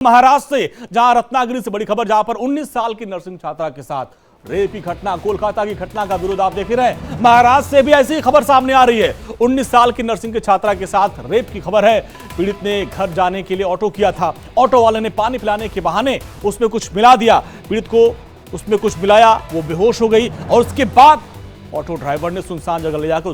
महाराष्ट्र से जहां रत्नागिरी से बड़ी खबर, जहां पर 19 साल की नर्सिंग छात्रा के साथ रेप की घटना, कोलकाता की घटना का विरोध आप देख रहे हैं। महाराष्ट्र से भी ऐसी ही खबर सामने आ रही है। 19 साल की नर्सिंग की छात्रा के साथ रेप की खबर है। पीड़ित ने घर जाने के लिए ऑटो किया था। ऑटो वाले ने पानी पिलाने के बहाने उसमें कुछ मिला दिया। पीड़ित को उसमें कुछ मिलाया, वो बेहोश हो गई और उसके बाद ऑटो ड्राइवर ने सुनसान जगह ले जाकर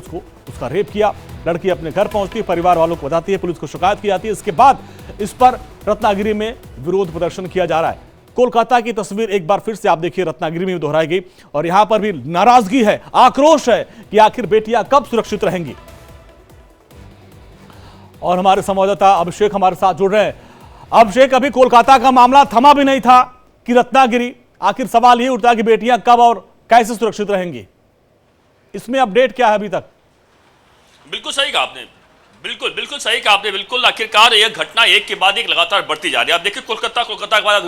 उसका रेप किया। लड़की अपने घर पहुंचती है, परिवार वालों को बताती है, पुलिस को शिकायत की जाती है। इसके बाद इस पर रत्नागिरी में विरोध प्रदर्शन किया जा रहा है। कोलकाता की तस्वीर एक बार फिर से आप देखिए, रत्नागिरी में दोहराई गई और यहां पर भी नाराजगी है, आक्रोश है कि आखिर बेटियां कब सुरक्षित रहेंगी। और हमारे संवाददाता अभिषेक हमारे साथ जुड़ रहे हैं। अभिषेक, अभी कोलकाता का मामला थमा भी नहीं था कि रत्नागिरी, आखिर सवाल ये उठता है कि बेटियां कब और कैसे सुरक्षित रहेंगी। इसमें अपडेट क्या है अभी तक? बिल्कुल सही कहा आपने, बिल्कुल सही कहा आपने। बिल्कुल आखिरकार यह घटना एक के बाद एक लगातार बढ़ती जा रही है। आप देखिए कोलकाता के बाद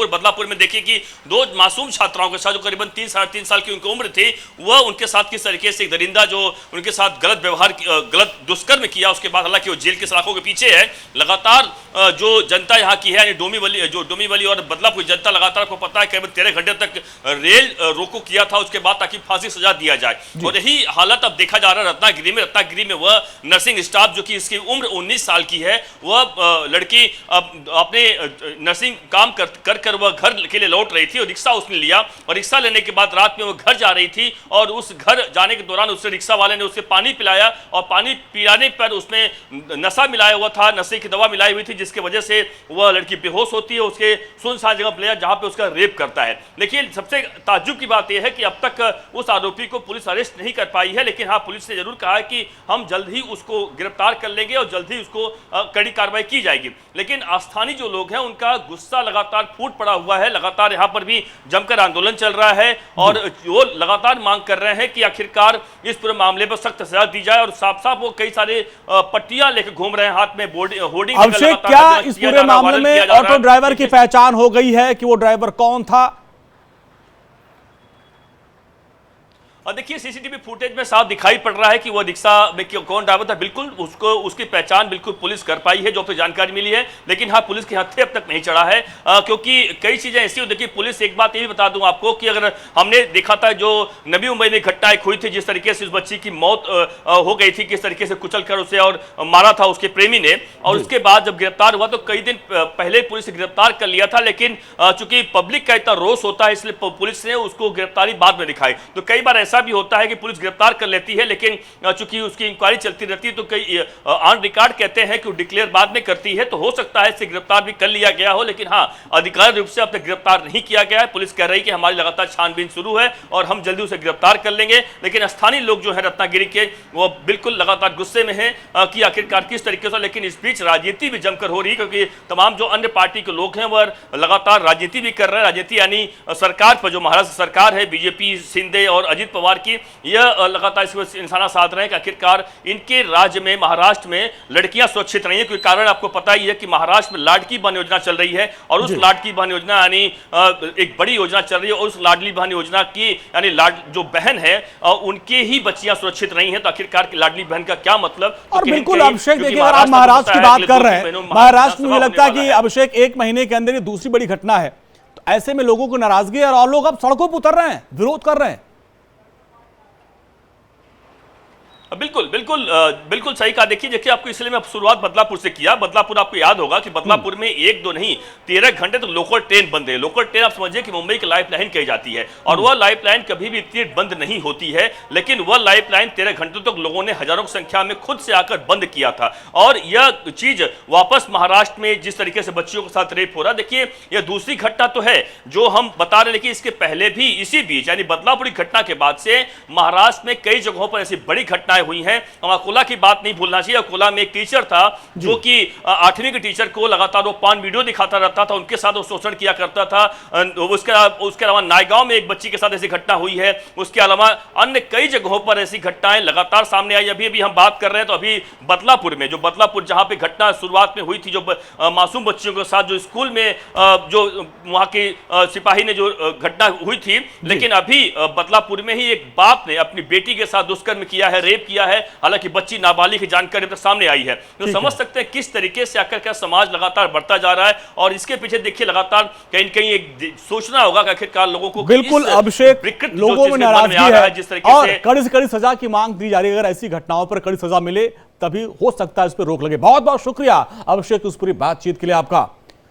बदलापुर में देखिए कि दो मासूम छात्राओं के साथ जो करीबन 3-3.5 साल की उनकी उम्र थी, वह उनके साथ किस तरीके से एक दरिंदा जो उनके साथ गलत दुष्कर्म किया, उसके बाद हालांकि वो जेल के सलाखों के पीछे है। लगातार जो जनता यहाँ की है, डोंबिवली और बदलापुर जनता लगातार, आपको पता है करीबन 13 घंटे तक रेल रोको किया था उसके बाद, ताकि फांसी सजा दिया जाए। और यही हालत अब देखा जा रहा है रत्नागिरी में। वह नर्सिंग स्टाफ जो कि इसकी उम्र 19 साल की है, वह लड़की अपने नर्सिंग काम कर वह घर के लिए लौट रही थी और रिक्शा उसने लिया। और रिक्शा लेने के बाद रात में वह घर जा रही थी और उस घर जाने के दौरान उससे रिक्शा वाले ने उसे पानी पिलाया और पानी पिलाने पर उसमें नशा मिलाया हुआ था, नशे की दवा मिलाई हुई थी, जिसकी वजह से वह लड़की बेहोश होती है। उसके सुनसान जगह पर ले जहां पे उसका रेप करता है। लेकिन सबसे ताज्जुब की बात यह है कि अब तक उस आरोपी को पुलिस अरेस्ट नहीं कर पाई है। लेकिन हाँ, पुलिस ने जरूर कहा है कि हम जल्द ही उसको गिरफ्तार कर लेंगे और जल्द ही उसको कड़ी कार्रवाई की जाएगी। लेकिन स्थानीय जो लोग हैं उनका गुस्सा लगातार फूट पड़ा हुआ है। लगातार यहां पर भी जमकर आंदोलन चल रहा है और वो लगातार मांग कर रहे हैं कि आखिरकार इस पूरे मामले पर सख्त सजा दी जाए। और साफ साफ वो कई सारे पट्टियां लेकर घूम रहे हैं हाथ में, होर्डिंग। अभिषेक, क्या इस पूरे मामले में ऑटो ड्राइवर की पहचान हो गई है कि वो ड्राइवर कौन था? और देखिए सीसीटीवी फुटेज में साफ दिखाई पड़ रहा है कि वो रिक्शा में कौन ड्राइवर था। बिल्कुल उसकी पहचान बिल्कुल पुलिस कर पाई है, जो फिर जानकारी मिली है। लेकिन हाँ, पुलिस के हत्थे अब तक नहीं चढ़ा है, क्योंकि कई चीजें ऐसी हो। देखिए पुलिस, एक बात ये भी बता दूं आपको कि अगर हमने देखा था जो नवी मुंबई में घटना एक हुई थी, जिस तरीके से उस बच्ची की मौत हो गई थी, किस तरीके से कुचल कर उसे और मारा था उसके प्रेमी ने, और उसके बाद जब गिरफ्तार हुआ तो कई दिन पहले पुलिस ने गिरफ्तार कर लिया था। लेकिन चूंकि पब्लिक का इतना रोष होता है, इसलिए पुलिस ने उसको गिरफ्तारी बाद में दिखाई। तो कई बार ऐसा भी होता है कि पुलिस गिरफ्तार कर लेती है, लेकिन चूंकि उसकी इंक्वायरी चलती रहती है तो कई ऑन रिकॉर्ड कहते हैं कि वो डिक्लेयर बाद में करती है। तो हो सकता है इसे गिरफ्तार भी कर लिया गया हो, लेकिन हाँ, आधिकारिक रूप से अब तक गिरफ्तार नहीं किया गया है। पुलिस कह रही है कि हमारी लगातार छानबीन शुरू है और हम जल्दी उसे गिरफ्तार कर लेंगे। लेकिन स्थानीय लोग जो है रत्नागिरी के, वो बिल्कुल लगातार गुस्से में है कि आखिरकार किस तरीके से। लेकिन इस बीच राजनीति भी जमकर हो रही है, क्योंकि तमाम जो अन्य पार्टी के लोग हैं वह लगातार राजनीति भी कर रहे हैं। राजनीति यानी सरकार पर, जो महाराष्ट्र सरकार है बीजेपी, शिंदे और अजित पवार की, यह लगातार इसको निशाना साध रहे हैं कि आखिरकार इनके राज्य में, महाराष्ट्र में लड़कियां सुरक्षित नहीं है। क्योंकि कारण आपको पता ही है कि महाराष्ट्र में लाडली बहन योजना चल रही है और उस लाडली बहन योजना यानी एक बड़ी योजना चल रही है और उस लाडली बहन योजना की यानी जो बहन है उनके ही बच्चियां सुरक्षित नहीं है। तो आखिरकार लाडली बहन का क्या मतलब? और बिल्कुल अभिषेक, देखिए अगर आप महाराष्ट्र की बात कर रहे हैं, महाराष्ट्र में मुझे लगता है कि अभिषेक 1 महीने के अंदर ये दूसरी बड़ी घटना है। तो ऐसे में लोगों को नाराजगी है और लोग अब सड़कों पर उतर रहे हैं, विरोध कर रहे हैं। बिल्कुल सही कहा। देखिए आपको, इसलिए मैं शुरुआत बदलापुर से किया। बदलापुर आपको याद होगा कि बदलापुर में 1-2 नहीं 13 घंटे तो लोकल ट्रेन बंद है। लोकल ट्रेन आप समझिए कि मुंबई की लाइफ लाइन कही जाती है और वह लाइफ लाइन कभी भी इतनी बंद नहीं होती है। लेकिन वह लाइफ लाइन 13 घंटों तक लोगों ने हजारों की संख्या में खुद से आकर बंद किया था। और यह चीज वापस महाराष्ट्र में जिस तरीके से बच्चियों के साथ रेप हो रहा, देखिए यह दूसरी घटना तो है जो हम बता रहे हैं। लेकिन इसके पहले भी इसी बीच यानी बदलापुर की घटना के बाद से महाराष्ट्र में कई जगहों पर ऐसी बड़ी घटनाएं हुई हैं। हम अकोला की बात नहीं भूलना चाहिए। अकोला में एक टीचर था जो कि 8वीं के टीचर को लगातार वो पान वीडियो दिखाता रहता था, उनके साथ वो शोषण किया करता था। उसके अलावा नायगांव में एक बच्ची के साथ ऐसी घटना हुई है। उसके अलावा अन्य कई जगहों पर ऐसी घटनाएं लगातार सामने आई। अभी हम बात कर रहे हैं तो अभी बदलापुर जहां पे घटना शुरुआत में हुई थी, जो मासूम बच्चियों के साथ जो स्कूल में जो वहां के सिपाही ने जो घटना हुई थी। लेकिन अभी बदलापुर में ही एक बाप ने अपनी बेटी के साथ दुष्कर्म किया है, रेप किया है। हालांकि बच्ची नाबालिग की जानकारी अब तक सामने आई है, तो समझ सकते हैं किस तरीके से आकर समाज लगातार बढ़ता जा रहा है। और इसके पीछे देखिए लगातार कहीं न कहीं एक सोचना होगा कि आखिरकार लोगों को बिल्कुल अभिषेक, लोगों में नाराजगी है जिस तरीके और से कड़ी से कड़ी सजा की मांग दी जा रही है। अगर ऐसी घटनाओं पर कड़ी सजा मिले तभी हो सकता है इस पर रोक लगे। बहुत बहुत शुक्रिया अभिषेक इस पूरी बातचीत के लिए आपका।